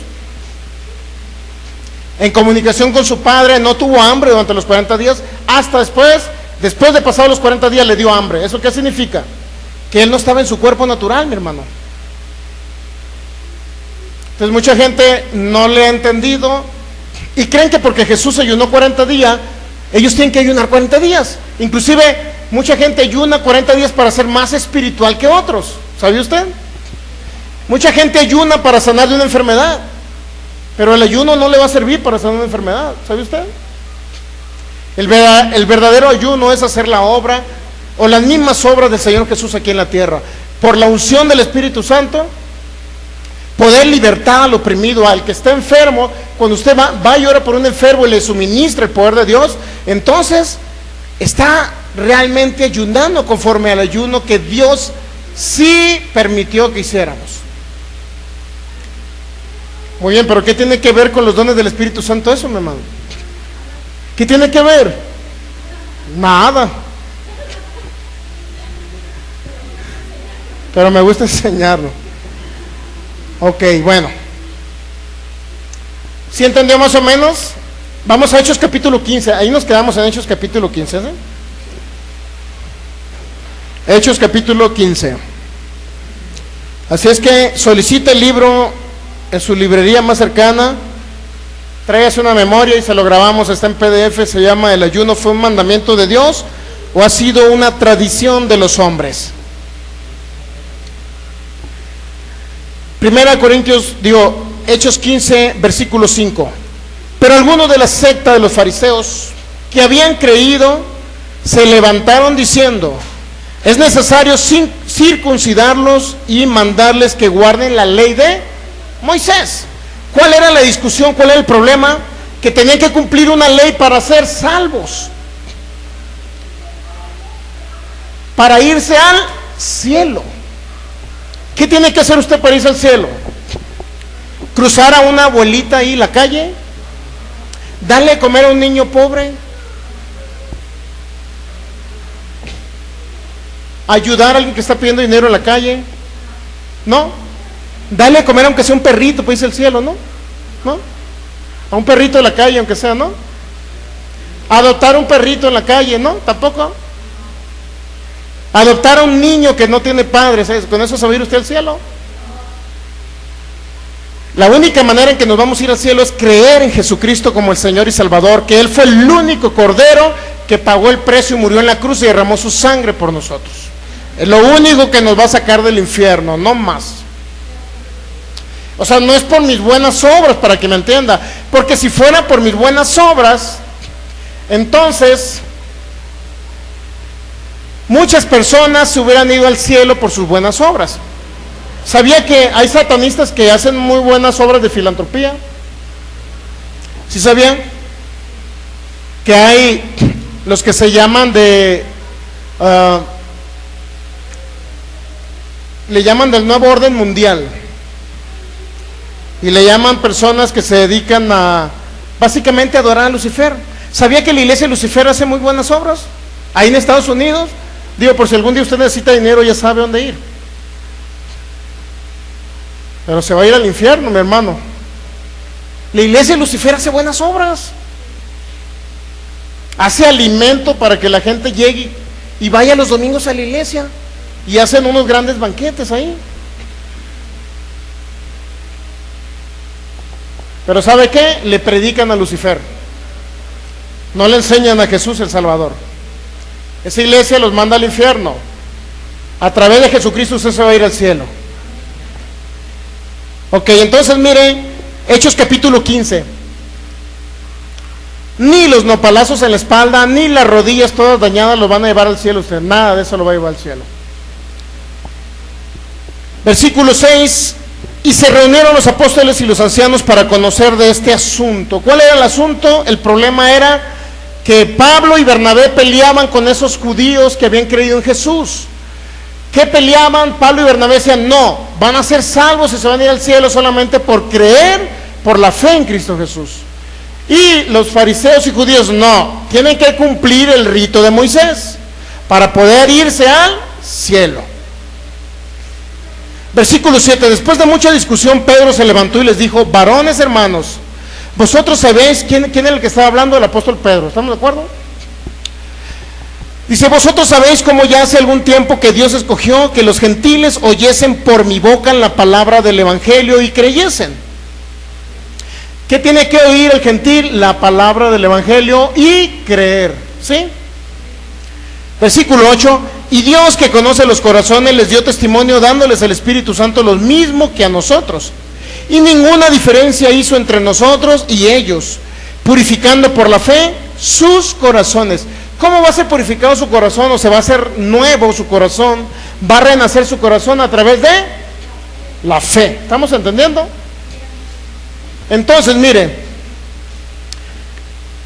En comunicación con su Padre, no tuvo hambre durante los 40 días, hasta después de pasar los 40 días le dio hambre. ¿Eso qué significa? Que él no estaba en su cuerpo natural, mi hermano. Entonces mucha gente no le ha entendido y creen que porque Jesús ayunó 40 días, ellos tienen que ayunar 40 días. Inclusive mucha gente ayuna 40 días para ser más espiritual que otros. ¿Sabe usted? Mucha gente ayuna para sanar de una enfermedad, pero el ayuno no le va a servir para sanar una enfermedad. ¿Sabe usted? El verdadero ayuno es hacer la obra o las mismas obras del Señor Jesús aquí en la tierra. Por la unción del Espíritu Santo, poder libertar al oprimido, al que está enfermo. Cuando usted va y ora por un enfermo y le suministra el poder de Dios, entonces está realmente ayunando conforme al ayuno que Dios sí permitió que hiciéramos. Muy bien, pero ¿qué tiene que ver con los dones del Espíritu Santo eso, mi hermano? ¿Qué tiene que ver? Nada. Pero me gusta enseñarlo. Ok, bueno. ¿Sí entendió más o menos? Vamos a Hechos capítulo 15. Ahí nos quedamos en Hechos capítulo 15, ¿sí? Hechos capítulo 15. Así es que solicite el libro en su librería más cercana. Tráigase una memoria y se lo grabamos. Está en PDF. Se llama ¿El ayuno fue un mandamiento de Dios o ha sido una tradición de los hombres? Hechos 15, versículo 5. Pero algunos de la secta de los fariseos que habían creído se levantaron diciendo: es necesario circuncidarlos y mandarles que guarden la ley de Moisés. ¿Cuál era la discusión? ¿Cuál era el problema? Que tenían que cumplir una ley para ser salvos, para irse al cielo. ¿Qué tiene que hacer usted para irse al cielo? ¿Cruzar a una abuelita ahí la calle? ¿Darle a comer a un niño pobre? ¿Ayudar a alguien que está pidiendo dinero en la calle? No. ¿Darle a comer aunque sea un perrito para irse al cielo? No. No. A un perrito de la calle aunque sea, ¿no? ¿Adoptar un perrito en la calle? No, tampoco. ¿Adoptar a un niño que no tiene padres? ¿Con eso se va a ir usted al cielo? La única manera en que nos vamos a ir al cielo es creer en Jesucristo como el Señor y Salvador, que Él fue el único Cordero que pagó el precio y murió en la cruz y derramó su sangre por nosotros. Es lo único que nos va a sacar del infierno, no más. O sea, no es por mis buenas obras, para que me entienda, porque si fuera por mis buenas obras, entonces muchas personas se hubieran ido al cielo por sus buenas obras. ¿Sabía que hay satanistas que hacen muy buenas obras de filantropía? ¿Sí sabían? Que hay los que se llaman le llaman del nuevo orden mundial. Y le llaman personas que se dedican a, básicamente, a adorar a Lucifer. ¿Sabía que la iglesia de Lucifer hace muy buenas obras? Ahí en Estados Unidos. Digo, por si algún día usted necesita dinero, ya sabe dónde ir. Pero se va a ir al infierno, mi hermano. La iglesia de Lucifer hace buenas obras. Hace alimento para que la gente llegue y vaya los domingos a la iglesia. Y hacen unos grandes banquetes ahí. Pero ¿sabe qué? Le predican a Lucifer. No le enseñan a Jesús el Salvador. Esa iglesia los manda al infierno. A través de Jesucristo usted se va a ir al cielo. Ok, entonces mire, Hechos capítulo 15. Ni los nopalazos en la espalda, ni las rodillas todas dañadas los van a llevar al cielo usted. Nada de eso lo va a llevar al cielo. Versículo 6. Y se reunieron los apóstoles y los ancianos para conocer de este asunto. ¿Cuál era el asunto? El problema era que Pablo y Bernabé peleaban con esos judíos que habían creído en Jesús. ¿Qué peleaban? Pablo y Bernabé decían, no, van a ser salvos y se van a ir al cielo solamente por creer, por la fe en Cristo Jesús. Y los fariseos y judíos, no, tienen que cumplir el rito de Moisés para poder irse al cielo. Versículo 7, después de mucha discusión, Pedro se levantó y les dijo, varones hermanos, vosotros sabéis quién era el que estaba hablando, el apóstol Pedro, ¿estamos de acuerdo? Dice, vosotros sabéis cómo ya hace algún tiempo que Dios escogió que los gentiles oyesen por mi boca la palabra del evangelio y creyesen. ¿Qué tiene que oír el gentil? La palabra del evangelio y creer, ¿sí? Versículo 8, y Dios que conoce los corazones les dio testimonio dándoles el Espíritu Santo lo mismo que a nosotros, y ninguna diferencia hizo entre nosotros y ellos, purificando por la fe sus corazones. ¿Cómo va a ser purificado su corazón? O se va a hacer nuevo su corazón, va a renacer su corazón a través de la fe. ¿Estamos entendiendo? Entonces, mire,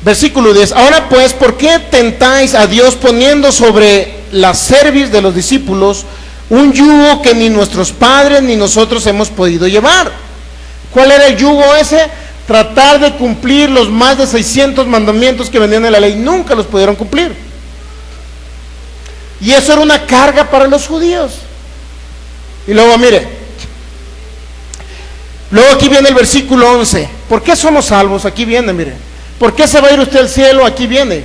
versículo 10, ahora pues, ¿por qué tentáis a Dios poniendo sobre la cerviz de los discípulos un yugo que ni nuestros padres ni nosotros hemos podido llevar? ¿Cuál era el yugo ese? Tratar de cumplir los más de 600 mandamientos que venían en la ley. Nunca los pudieron cumplir. Y eso era una carga para los judíos. Y luego, mire, luego aquí viene el versículo 11. ¿Por qué somos salvos? Aquí viene, mire. ¿Por qué se va a ir usted al cielo? Aquí viene.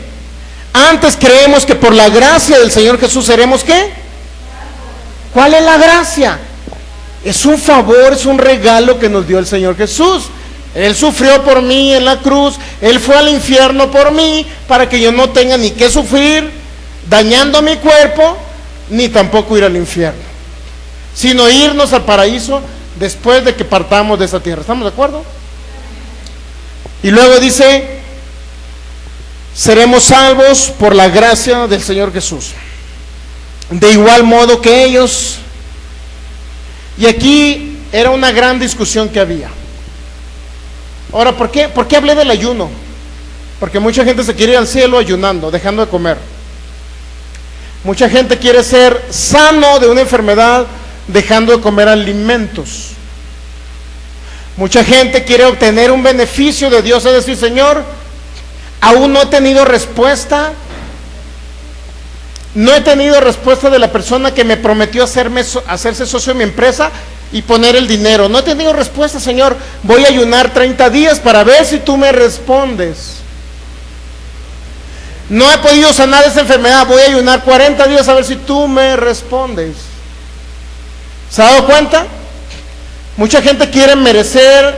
Antes creemos que por la gracia del Señor Jesús seremos ¿qué? ¿Cuál es la gracia? Es un favor, es un regalo que nos dio el Señor Jesús. Él sufrió por mí en la cruz, Él fue al infierno por mí, para que yo no tenga ni que sufrir dañando mi cuerpo, ni tampoco ir al infierno, sino irnos al paraíso después de que partamos de esta tierra. ¿Estamos de acuerdo? Y luego dice, seremos salvos por la gracia del Señor Jesús, de igual modo que ellos. Y aquí era una gran discusión que había. Ahora, ¿por qué hablé del ayuno? Porque mucha gente se quiere ir al cielo ayunando, dejando de comer. Mucha gente quiere ser sano de una enfermedad dejando de comer alimentos. Mucha gente quiere obtener un beneficio de Dios, es decir, Señor, aún no he tenido respuesta. No he tenido respuesta de la persona que me prometió hacerse socio de mi empresa y poner el dinero. No he tenido respuesta, Señor. Voy a ayunar 30 días para ver si tú me respondes. No he podido sanar esa enfermedad. Voy a ayunar 40 días a ver si tú me respondes. ¿Se ha dado cuenta? Mucha gente quiere merecer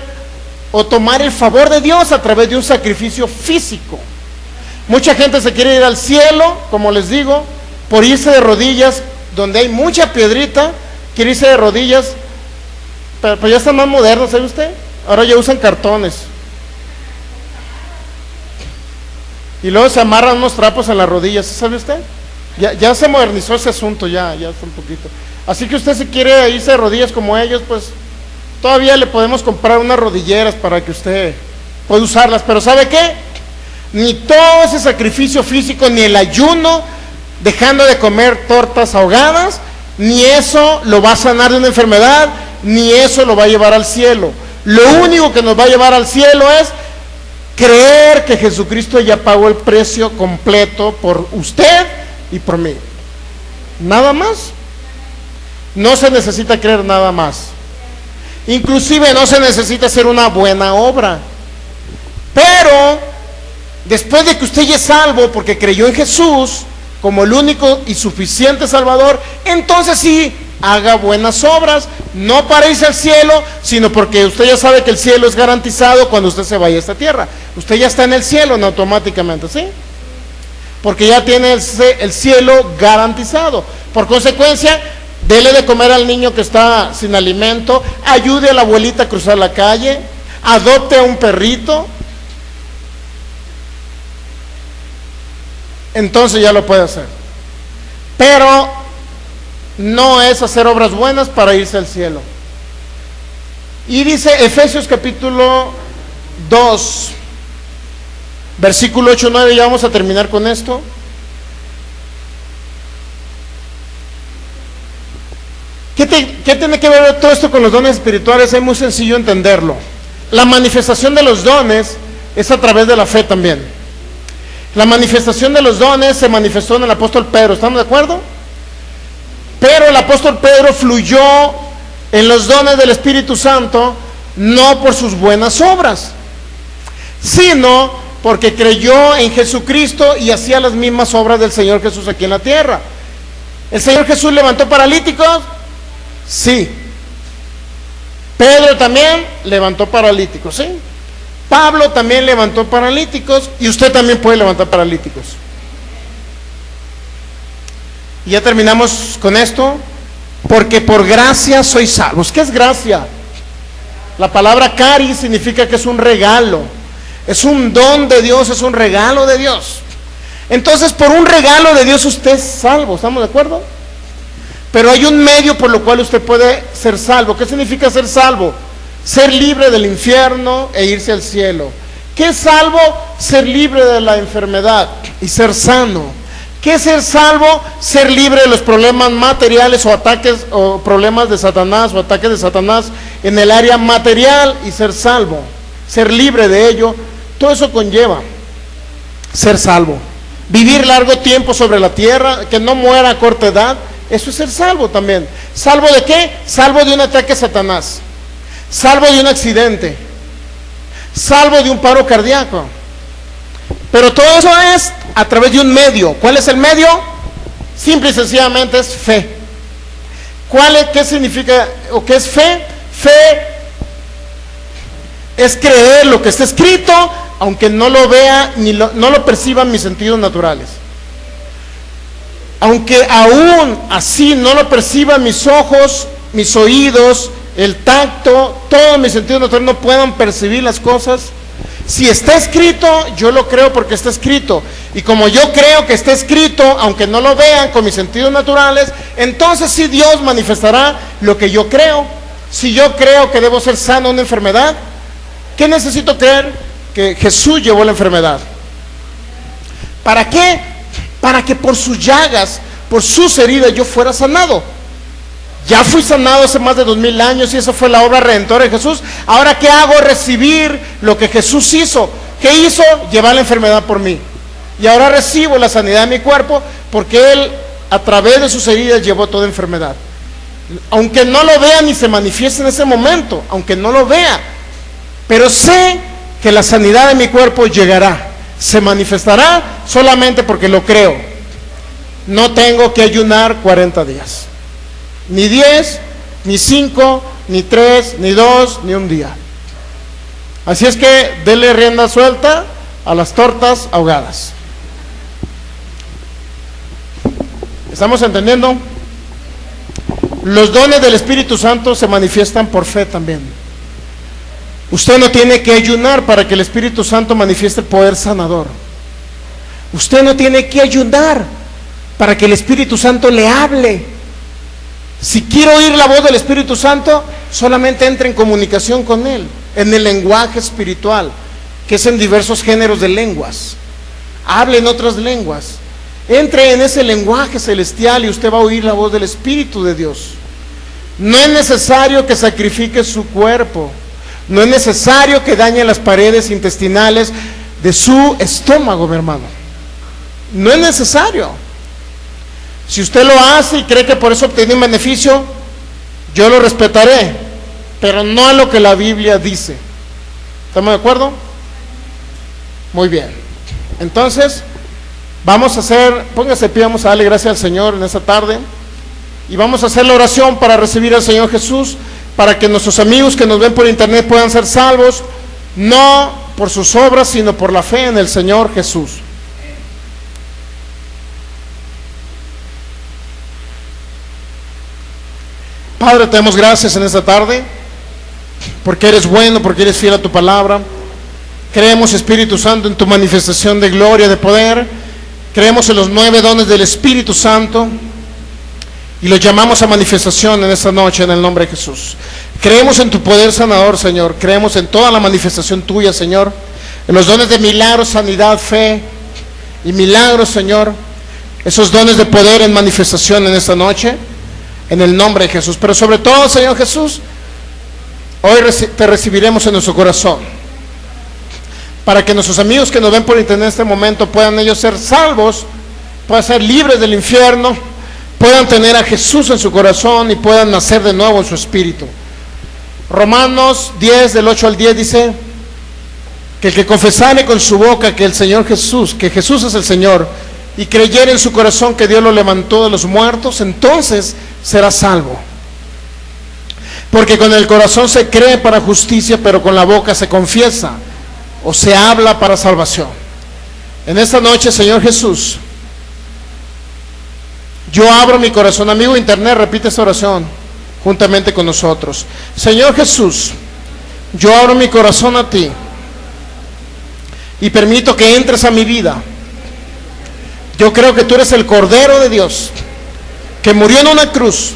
o tomar el favor de Dios a través de un sacrificio físico. Mucha gente se quiere ir al cielo, como les digo, por irse de rodillas, donde hay mucha piedrita, quiere irse de rodillas, pero ya están más modernos, ¿sabe usted? Ahora ya usan cartones. Y luego se amarran unos trapos en las rodillas, ¿sabe usted? Ya se modernizó ese asunto, ya está un poquito. Así que usted si quiere irse de rodillas como ellos, pues todavía le podemos comprar unas rodilleras para que usted pueda usarlas. Pero ¿sabe qué? Ni todo ese sacrificio físico, ni el ayuno, dejando de comer tortas ahogadas, ni eso lo va a sanar de una enfermedad, ni eso lo va a llevar al cielo. Lo único que nos va a llevar al cielo es creer que Jesucristo ya pagó el precio completo por usted y por mí. Nada más. No se necesita creer nada más. Inclusive no se necesita hacer una buena obra. Pero después de que usted ya es salvo porque creyó en Jesús como el único y suficiente Salvador, entonces sí, haga buenas obras, no para irse al cielo, sino porque usted ya sabe que el cielo es garantizado cuando usted se vaya a esta tierra. Usted ya está en el cielo, no automáticamente, ¿sí? Porque ya tiene el cielo garantizado. Por consecuencia, dele de comer al niño que está sin alimento, ayude a la abuelita a cruzar la calle, adopte a un perrito. Entonces ya lo puede hacer. Pero no es hacer obras buenas para irse al cielo. Y dice Efesios capítulo 2, versículo 8-9, ya vamos a terminar con esto. ¿Qué tiene que ver todo esto con los dones espirituales? Es muy sencillo entenderlo. La manifestación de los dones es a través de la fe también. La manifestación de los dones se manifestó en el apóstol Pedro, ¿estamos de acuerdo? Pero el apóstol Pedro fluyó en los dones del Espíritu Santo no por sus buenas obras, sino porque creyó en Jesucristo y hacía las mismas obras del Señor Jesús aquí en la tierra. ¿El Señor Jesús levantó paralíticos? Sí. Pedro también levantó paralíticos, ¿sí? Pablo también levantó paralíticos y usted también puede levantar paralíticos. Y ya terminamos con esto. Porque por gracia sois salvos. ¿Qué es gracia? La palabra cari significa que es un regalo. Es un don de Dios, es un regalo de Dios. Entonces, por un regalo de Dios usted es salvo, ¿estamos de acuerdo? Pero hay un medio por lo cual usted puede ser salvo. ¿Qué significa ser salvo? Ser libre del infierno e irse al cielo. ¿Qué es salvo? Ser libre de la enfermedad y ser sano. ¿Qué es ser salvo? Ser libre de los problemas materiales o ataques o problemas de Satanás o ataques de Satanás en el área material y ser salvo. Ser libre de ello. Todo eso conlleva ser salvo. Vivir largo tiempo sobre la tierra, que no muera a corta edad. Eso es ser salvo también. ¿Salvo de qué? Salvo de un ataque a Satanás. Salvo de un accidente. Salvo de un paro cardíaco. Pero todo eso es a través de un medio. ¿Cuál es el medio? Simple y sencillamente es fe. ¿Qué significa o qué es fe? Fe es creer lo que está escrito, aunque no lo vea ni no lo perciban mis sentidos naturales. Aunque aún así no lo perciban mis ojos, mis oídos, el tacto, todos mis sentidos naturales no puedan percibir las cosas. Si está escrito, yo lo creo porque está escrito. Y como yo creo que está escrito, aunque no lo vean con mis sentidos naturales, entonces sí Dios manifestará lo que yo creo. Si yo creo que debo ser sano de una enfermedad, ¿qué necesito creer? Que Jesús llevó la enfermedad. ¿Para qué? Para que por sus llagas, por sus heridas yo fuera sanado. Ya fui sanado hace más de 2000 años y esa fue la obra redentora de Jesús. Ahora, ¿qué hago? Recibir lo que Jesús hizo. ¿Qué hizo? Llevar la enfermedad por mí. Y ahora recibo la sanidad de mi cuerpo porque Él, a través de sus heridas, llevó toda enfermedad. Aunque no lo vea ni se manifieste en ese momento, aunque no lo vea, pero sé que la sanidad de mi cuerpo llegará, se manifestará solamente porque lo creo. No tengo que ayunar 40 días. Ni 10, ni 5, ni 3, ni 2, ni un día. Así es que dele rienda suelta a las tortas ahogadas. ¿Estamos entendiendo? Los dones del Espíritu Santo se manifiestan por fe también. Usted no tiene que ayunar para que el Espíritu Santo manifieste el poder sanador. Usted no tiene que ayunar para que el Espíritu Santo le hable. Si quiero oír la voz del Espíritu Santo, solamente entre en comunicación con Él, en el lenguaje espiritual, que es en diversos géneros de lenguas. Hable en otras lenguas. Entre en ese lenguaje celestial y usted va a oír la voz del Espíritu de Dios. No es necesario que sacrifique su cuerpo. No es necesario que dañe las paredes intestinales de su estómago, mi hermano. No es necesario. Si usted lo hace y cree que por eso obtiene un beneficio, yo lo respetaré, pero no a lo que la Biblia dice. ¿Estamos de acuerdo? Muy bien. Entonces, vamos a hacer, póngase de pie, vamos a darle gracias al Señor en esta tarde. Y vamos a hacer la oración para recibir al Señor Jesús, para que nuestros amigos que nos ven por internet puedan ser salvos, no por sus obras, sino por la fe en el Señor Jesús. Padre, te damos gracias en esta tarde, porque eres bueno, porque eres fiel a tu palabra. Creemos, Espíritu Santo, en tu manifestación de gloria, de poder. Creemos en los 9 dones del Espíritu Santo y los llamamos a manifestación en esta noche en el nombre de Jesús. Creemos en tu poder sanador, Señor. Creemos en toda la manifestación tuya, Señor, en los dones de milagros, sanidad, fe y milagros, Señor. Esos dones de poder en manifestación en esta noche en el nombre de Jesús. Pero sobre todo, Señor Jesús, hoy te recibiremos en nuestro corazón, para que nuestros amigos que nos ven por internet en este momento puedan ellos ser salvos, puedan ser libres del infierno, puedan tener a Jesús en su corazón y puedan nacer de nuevo en su espíritu. Romanos 10, del 8 al 10 dice que el que confesare con su boca que el Señor Jesús, que Jesús es el Señor, y creyere en su corazón que Dios lo levantó de los muertos, entonces será salvo. Porque con el corazón se cree para justicia, pero con la boca se confiesa o se habla para salvación. En esta noche, Señor Jesús, yo abro mi corazón. Amigo de internet, repite esta oración juntamente con nosotros. Señor Jesús, yo abro mi corazón a ti y permito que entres a mi vida. Yo creo que tú eres el Cordero de Dios, que murió en una cruz,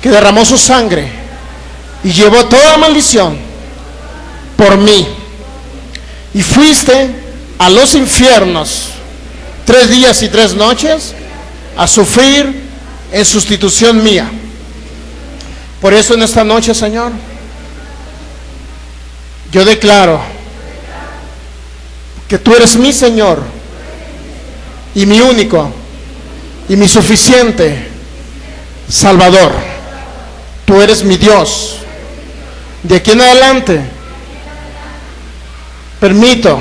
que derramó su sangre y llevó toda maldición por mí. Y fuiste a los infiernos 3 días y 3 noches a sufrir en sustitución mía. Por eso en esta noche, Señor, yo declaro que tú eres mi Señor y mi único y mi suficiente Salvador. Tú eres mi Dios. De aquí en adelante permito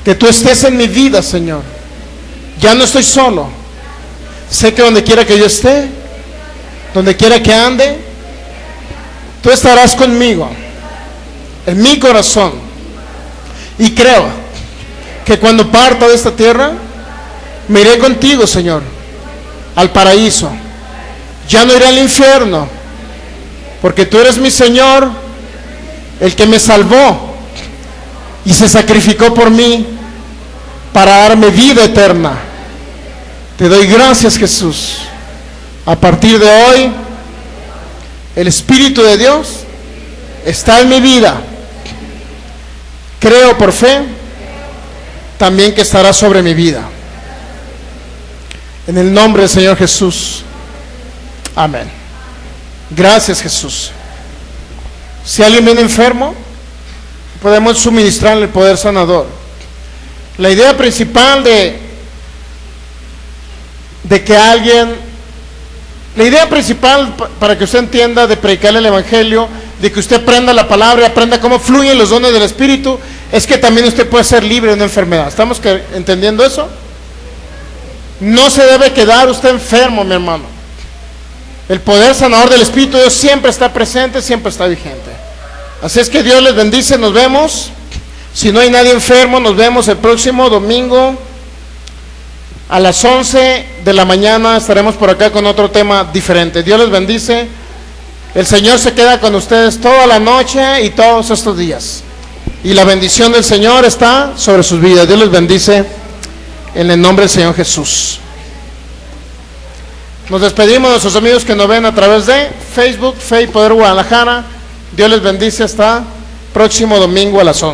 que tú estés en mi vida, Señor. Ya no estoy solo. Sé que donde quiera que yo esté, donde quiera que ande, tú estarás conmigo, en mi corazón. Y creo que cuando parta de esta tierra, me iré contigo, Señor, al paraíso. Ya no iré al infierno, porque tú eres mi Señor, el que me salvó y se sacrificó por mí para darme vida eterna. Te doy gracias, Jesús. A partir de hoy, el Espíritu de Dios está en mi vida. Creo por fe también que estará sobre mi vida. En el nombre del Señor Jesús. Amén. Gracias, Jesús. Si alguien viene enfermo, podemos suministrarle el poder sanador. La idea principal la idea principal para que usted entienda de predicarle el Evangelio, de que usted aprenda la palabra y aprenda cómo fluyen los dones del Espíritu, es que también usted puede ser libre de una enfermedad. ¿Estamos entendiendo eso? No se debe quedar usted enfermo, mi hermano. El poder sanador del Espíritu de Dios siempre está presente, siempre está vigente. Así es que Dios les bendice, nos vemos. Si no hay nadie enfermo, nos vemos el próximo domingo a las 11 de la mañana. Estaremos por acá con otro tema diferente. Dios les bendice. El Señor se queda con ustedes toda la noche y todos estos días. Y la bendición del Señor está sobre sus vidas. Dios les bendice en el nombre del Señor Jesús. Nos despedimos de nuestros amigos que nos ven a través de Facebook, Fe y Poder Guadalajara. Dios les bendice hasta próximo domingo a las 11.